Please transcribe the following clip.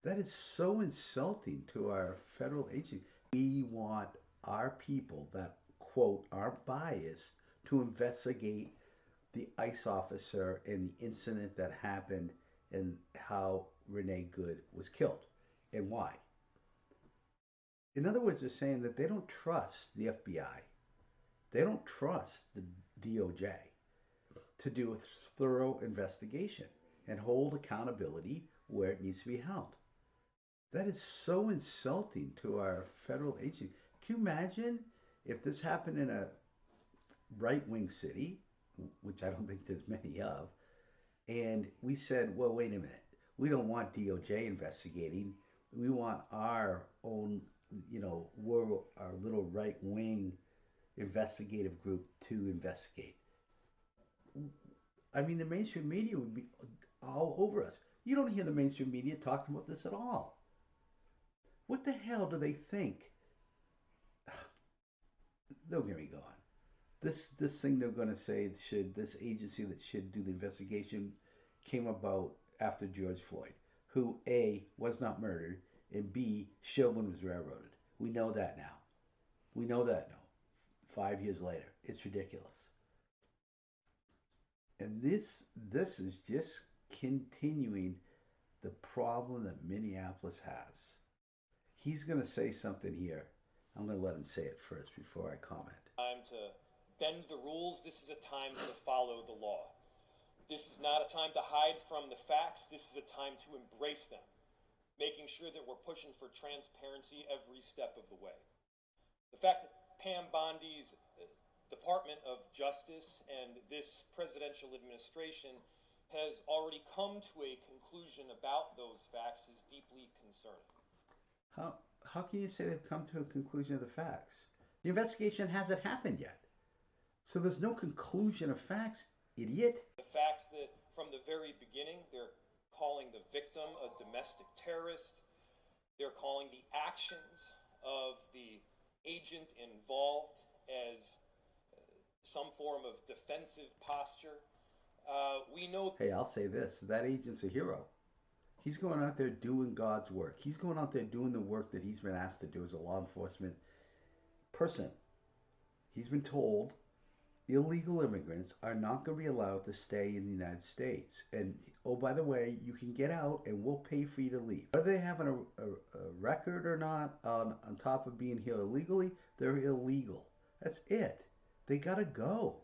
That is so insulting to our federal agency. We want our people that, quote, aren't biased to investigate the ICE officer and the incident that happened and how Renee Good was killed and why. In other words, they're saying that they don't trust the FBI, they don't trust the DOJ to do a thorough investigation and hold accountability where it needs to be held. That is so insulting to our federal agency. Can you imagine if this happened in a right wing city, which I don't think there's many of, and we said, well, wait a minute, we don't want DOJ investigating. We want our own, we're our little right wing investigative group to investigate. I mean, the mainstream media would be all over us. You don't hear the mainstream media talking about this at all. What the hell do they think? Don't get me going. This thing they're going to say should this agency that should do the investigation came about after George Floyd, who A was not murdered and B Chauvin was railroaded. We know that now. We know that now. 5 years later, it's ridiculous. And this is just continuing the problem that Minneapolis has. He's going to say something here. I'm going to let him say it first before I comment. Time to bend the rules. This is a time to follow the law. This is not a time to hide from the facts. This is a time to embrace them, making sure that we're pushing for transparency every step of the way. The fact that Pam Bondi's Department of Justice and this presidential administration has already come to a conclusion about those facts is deeply concerning. How how can you say they've come to a conclusion of the facts? The investigation hasn't happened yet. So there's no conclusion of facts, idiot. The facts that from the very beginning they're calling the victim a domestic terrorist, they're calling the actions of the agent involved as some form of defensive posture. We know. Hey, I'll say this, that agent's a hero. He's going out there doing God's work. He's going out there doing the work that he's been asked to do as a law enforcement person. He's been told illegal immigrants are not going to be allowed to stay in the United States. And oh, by the way, you can get out and we'll pay for you to leave. Whether they have a record or not, on top of being here illegally, they're illegal. That's it. They got to go.